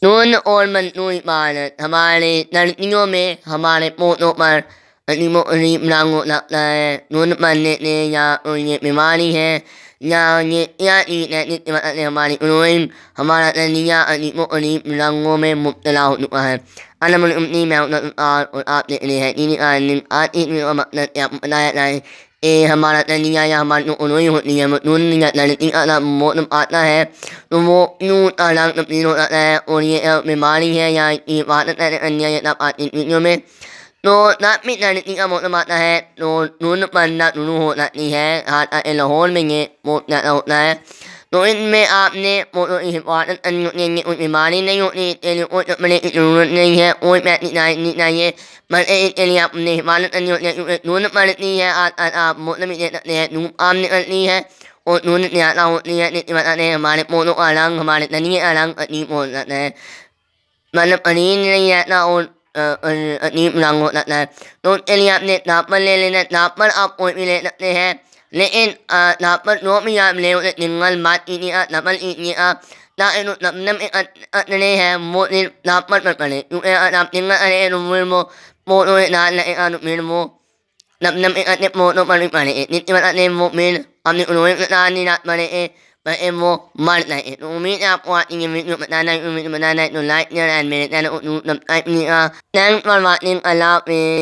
नून और मनुई मारत हमारे लड़कियों में हमारे पोतों पर अजीबो अजीब रंग लगता है। नून मरने ने या ये बीमारी है या चीज है जिसकी वजह से हमारी ग्रोइंग हमारा धनिया अजीबो अजीब रंगों में मुब्तला हो चुका है। अलमनी मैं और आप देख रहे हैं आज इस वीडियो का मकसद क्या बताया जाए। हमारा धनिया या हमारी जो ग्रोइंग होती है नून या लड़की का मौसम आता है तो वो यूँ रंग तब्दील हो जाता है और ये बीमारी है या ये बात अन्य ये तब आती वीडियो में। तो नापी लड़की का मौसम आता है तो नून पड़ना शुरू हो जाती है। हाथ लाहौर में ये बहुत ज़्यादा होता है। तो इनमें आपने हिफाजत करनी होती है। कोई बीमारी नहीं होती, इसके लिए कोई कपड़े की ज़रूरत नहीं है, कोई पैसे नहीं चाहिए, बस इसके लिए आपने हिफाजत करनी होती है क्योंकि नून पड़ती है। आप मौसम ही दे सकते हैं, धूप आम निकलती है और नून ज़्यादा होती है जिसकी वजह से हमारे पौधों का रंग हमारे धनिये का रंग अजीब हो जाता है, मतलब अजीब नहीं रहता और अजीब रंग हो जाता है। तो उसके लिए आपने नापर ले लेना। नापर आप कोई भी ले सकते हैं लेकिन नापर जो भी आप ले उसे सिंगल बात कीजिएगा, डबल कीजिएगा ताकि जो नम अतने हैं वो सिर्फ नापर पर पड़े क्योंकि अगर आप सिंगल अरे तो फिर वो फोटो डाल लगेगा तो फिर वो नम अतने फोटो पर भी पड़े जिसकी वजह से वो फिर अपने उन्होंने नहीं डाल पड़े पर वो मर जाए। तो उम्मीद है आपको आज ये वीडियो बताना है तो लाइक शेयर एंड मेरे चैनल को सब्सक्राइब कीजिएगा। Thanks for watching. अल्लाह हाफिज़।